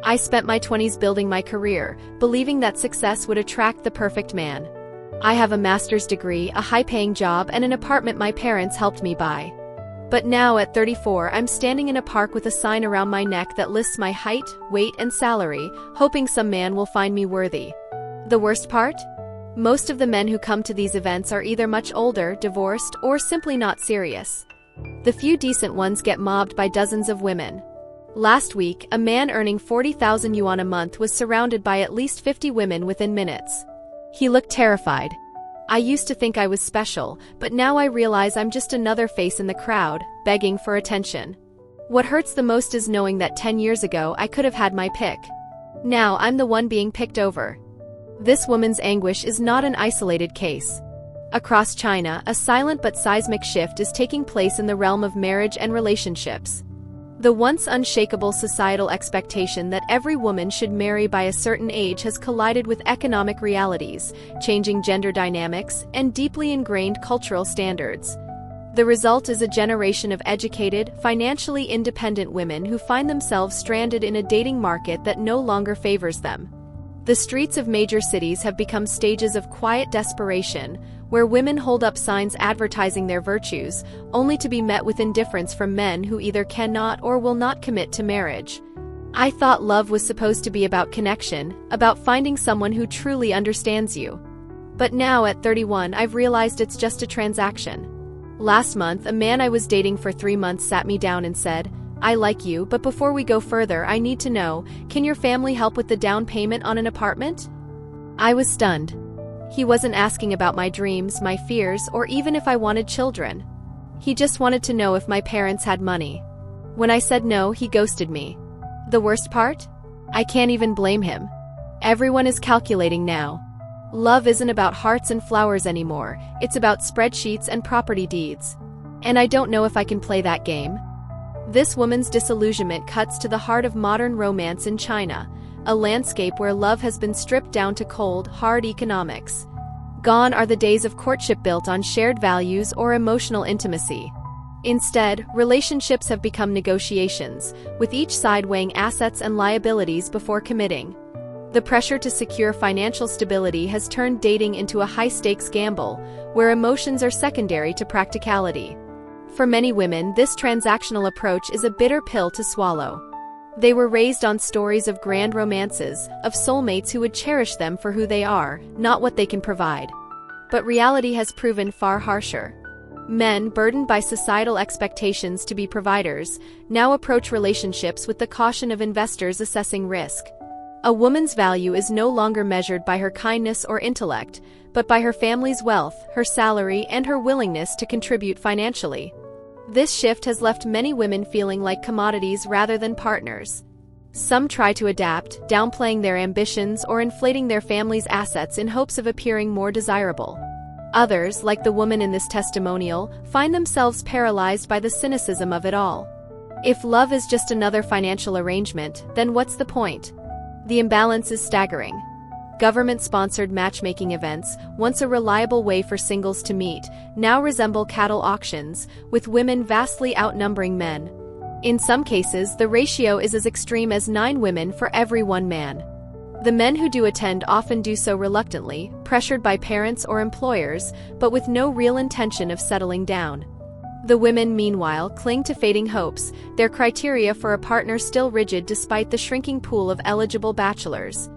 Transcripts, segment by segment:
I spent my 20s building my career, believing that success would attract the perfect man. I have a master's degree, a high-paying job, and an apartment my parents helped me buy. But now at 34, I'm standing in a park with a sign around my neck that lists my height, weight, and salary, hoping some man will find me worthy. The worst part? Most of the men who come to these events are either much older, divorced, or simply not serious. The few decent ones get mobbed by dozens of women. Last week, a man earning 40,000 yuan a month was surrounded by at least 50 women within minutes. He looked terrified. I used to think I was special, but now I realize I'm just another face in the crowd, begging for attention. What hurts the most is knowing that 10 years ago I could have had my pick. Now I'm the one being picked over. This woman's anguish is not an isolated case. Across China, a silent but seismic shift is taking place in the realm of marriage and relationships. The once unshakable societal expectation that every woman should marry by a certain age has collided with economic realities, changing gender dynamics, and deeply ingrained cultural standards. The result is a generation of educated, financially independent women who find themselves stranded in a dating market that no longer favors them. The streets of major cities have become stages of quiet desperation, where women hold up signs advertising their virtues, only to be met with indifference from men who either cannot or will not commit to marriage. I thought love was supposed to be about connection, about finding someone who truly understands you. But now at 31, I've realized it's just a transaction. Last month, a man I was dating for 3 months sat me down and said, "I like you, but before we go further, I need to know, can your family help with the down payment on an apartment?" I was stunned. He wasn't asking about my dreams, my fears, or even if I wanted children. He just wanted to know if my parents had money. When I said no, he ghosted me. The worst part? I can't even blame him. Everyone is calculating now. Love isn't about hearts and flowers anymore, it's about spreadsheets and property deeds. And I don't know if I can play that game. This woman's disillusionment cuts to the heart of modern romance in China, a landscape where love has been stripped down to cold, hard economics. Gone are the days of courtship built on shared values or emotional intimacy. Instead, relationships have become negotiations, with each side weighing assets and liabilities before committing. The pressure to secure financial stability has turned dating into a high-stakes gamble, where emotions are secondary to practicality. For many women, this transactional approach is a bitter pill to swallow. They were raised on stories of grand romances, of soulmates who would cherish them for who they are, not what they can provide. But reality has proven far harsher. Men, burdened by societal expectations to be providers, now approach relationships with the caution of investors assessing risk. A woman's value is no longer measured by her kindness or intellect, but by her family's wealth, her salary, and her willingness to contribute financially. This shift has left many women feeling like commodities rather than partners. Some try to adapt, downplaying their ambitions or inflating their family's assets in hopes of appearing more desirable. Others, like the woman in this testimonial, find themselves paralyzed by the cynicism of it all. If love is just another financial arrangement, then what's the point? The imbalance is staggering. Government-sponsored matchmaking events, once a reliable way for singles to meet, now resemble cattle auctions, with women vastly outnumbering men. In some cases, the ratio is as extreme as 9 women for every 1 man. The men who do attend often do so reluctantly, pressured by parents or employers, but with no real intention of settling down. The women, meanwhile, cling to fading hopes, their criteria for a partner still rigid despite the shrinking pool of eligible bachelors.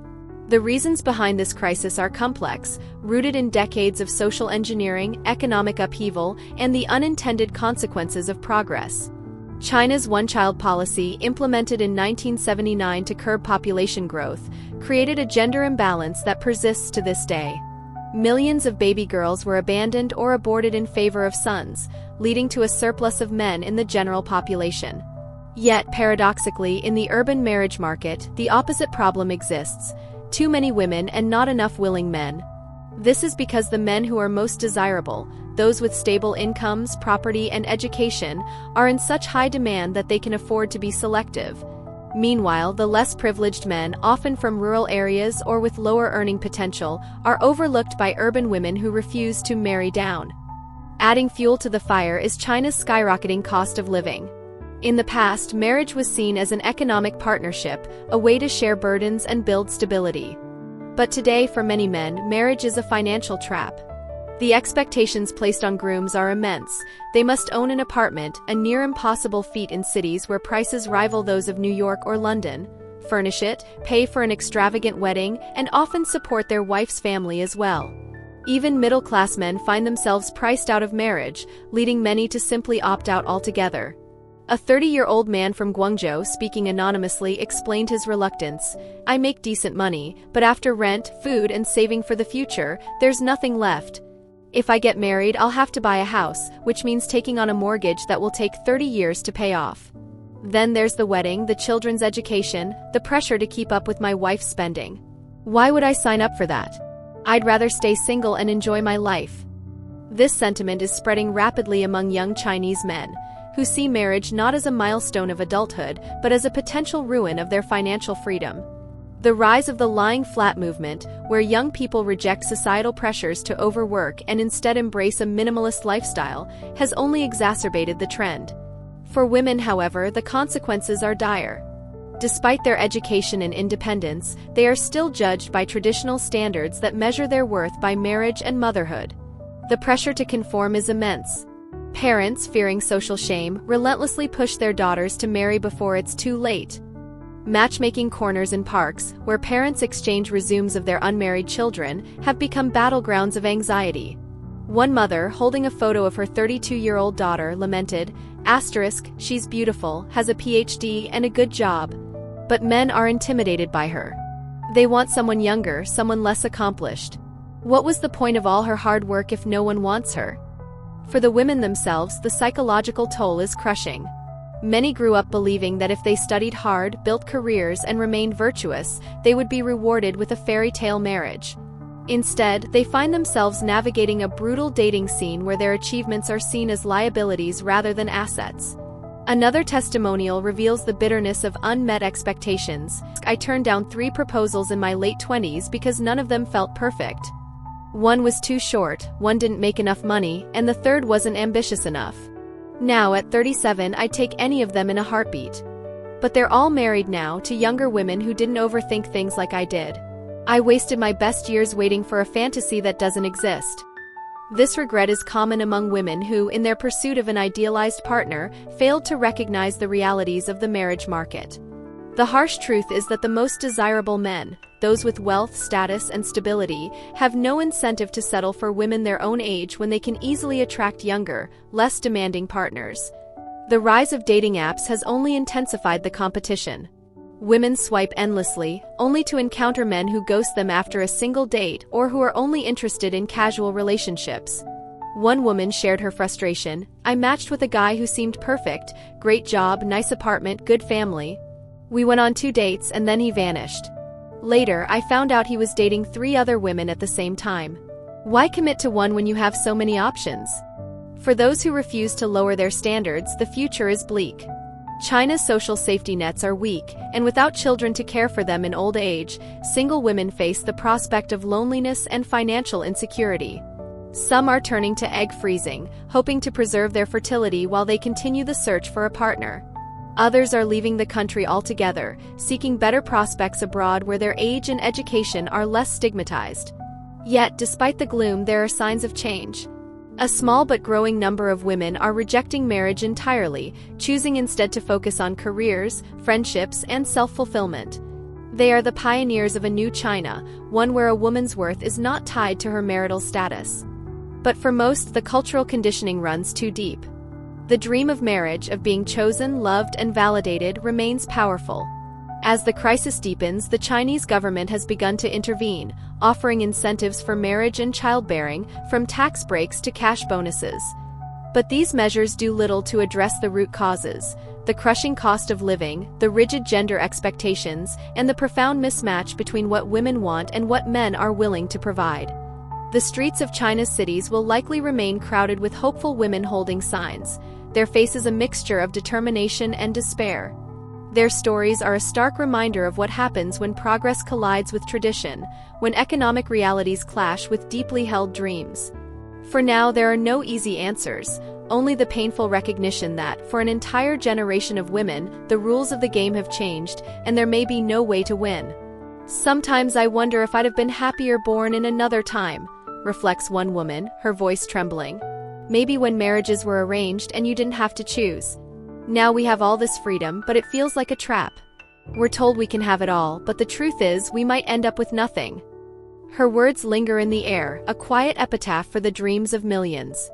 The reasons behind this crisis are complex, rooted in decades of social engineering, economic upheaval, and the unintended consequences of progress. China's one-child policy, implemented in 1979 to curb population growth, created a gender imbalance that persists to this day. Millions of baby girls were abandoned or aborted in favor of sons, leading to a surplus of men in the general population. Yet, paradoxically, in the urban marriage market, the opposite problem exists: too many women and not enough willing men. This is because the men who are most desirable, those with stable incomes, property, and education, are in such high demand that they can afford to be selective. Meanwhile, the less privileged men, often from rural areas or with lower earning potential, are overlooked by urban women who refuse to marry down. Adding fuel to the fire is China's skyrocketing cost of living. In the past, marriage was seen as an economic partnership, a way to share burdens and build stability. But today, for many men, marriage is a financial trap. The expectations placed on grooms are immense. They must own an apartment, a near impossible feat in cities where prices rival those of New York or London, furnish it, pay for an extravagant wedding, and often support their wife's family as well. Even middle-class men find themselves priced out of marriage, leading many to simply opt out altogether. A 30-year-old man from Guangzhou, speaking anonymously, explained his reluctance. "I make decent money, but after rent, food, and saving for the future, there's nothing left. If I get married, I'll have to buy a house, which means taking on a mortgage that will take 30 years to pay off. Then there's the wedding, the children's education, the pressure to keep up with my wife's spending. Why would I sign up for that? I'd rather stay single and enjoy my life." This sentiment is spreading rapidly among young Chinese men, who see marriage not as a milestone of adulthood, but as a potential ruin of their financial freedom. The rise of the lying flat movement, where young people reject societal pressures to overwork and instead embrace a minimalist lifestyle, has only exacerbated the trend. For women, however, the consequences are dire. Despite their education and independence, they are still judged by traditional standards that measure their worth by marriage and motherhood. The pressure to conform is immense. Parents, fearing social shame, relentlessly push their daughters to marry before it's too late. Matchmaking corners in parks, where parents exchange resumes of their unmarried children, have become battlegrounds of anxiety. One mother, holding a photo of her 32-year-old daughter, lamented, "She's beautiful, has a PhD and a good job. But men are intimidated by her. They want someone younger, someone less accomplished. What was the point of all her hard work if no one wants her?" For the women themselves, the psychological toll is crushing. Many grew up believing that if they studied hard, built careers, and remained virtuous, they would be rewarded with a fairy tale marriage. Instead, they find themselves navigating a brutal dating scene where their achievements are seen as liabilities rather than assets. Another testimonial reveals the bitterness of unmet expectations. "I turned down 3 proposals in my late 20s because none of them felt perfect. One was too short, one didn't make enough money, and the third wasn't ambitious enough. Now at 37, I'd take any of them in a heartbeat. But they're all married now to younger women who didn't overthink things like I did. I wasted my best years waiting for a fantasy that doesn't exist." This regret is common among women who, in their pursuit of an idealized partner, failed to recognize the realities of the marriage market. The harsh truth is that the most desirable men, those with wealth, status, and stability, have no incentive to settle for women their own age when they can easily attract younger, less demanding partners. The rise of dating apps has only intensified the competition. Women swipe endlessly, only to encounter men who ghost them after a single date or who are only interested in casual relationships. One woman shared her frustration. "I matched with a guy who seemed perfect, great job, nice apartment, good family. We went on 2 dates and then he vanished. Later, I found out he was dating 3 other women at the same time. Why commit to one when you have so many options?" For those who refuse to lower their standards, the future is bleak. China's social safety nets are weak, and without children to care for them in old age, single women face the prospect of loneliness and financial insecurity. Some are turning to egg freezing, hoping to preserve their fertility while they continue the search for a partner. Others are leaving the country altogether, seeking better prospects abroad where their age and education are less stigmatized. Yet, despite the gloom, there are signs of change. A small but growing number of women are rejecting marriage entirely, choosing instead to focus on careers, friendships, and self-fulfillment. They are the pioneers of a new China, one where a woman's worth is not tied to her marital status. But for most, the cultural conditioning runs too deep. The dream of marriage, of being chosen, loved, and validated, remains powerful. As the crisis deepens, the Chinese government has begun to intervene, offering incentives for marriage and childbearing, from tax breaks to cash bonuses. But these measures do little to address the root causes: the crushing cost of living, the rigid gender expectations, and the profound mismatch between what women want and what men are willing to provide. The streets of China's cities will likely remain crowded with hopeful women holding signs, their faces a mixture of determination and despair. Their stories are a stark reminder of what happens when progress collides with tradition, when economic realities clash with deeply held dreams. For now, there are no easy answers. only the painful recognition that, for an entire generation of women, the rules of the game have changed, and there may be no way to win. Sometimes I wonder if I'd have been happier born in another time, reflects one woman, her voice trembling. Maybe when marriages were arranged and you didn't have to choose. Now we have all this freedom, but it feels like a trap. We're told we can have it all, but the truth is we might end up with nothing. Her words linger in the air, a quiet epitaph for the dreams of millions.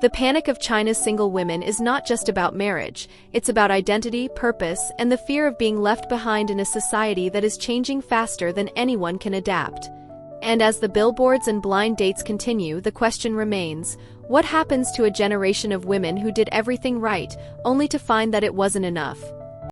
The panic of China's single women is not just about marriage, it's about identity, purpose, and the fear of being left behind in a society that is changing faster than anyone can adapt. And as the billboards and blind dates continue, the question remains, what happens to a generation of women who did everything right, only to find that it wasn't enough?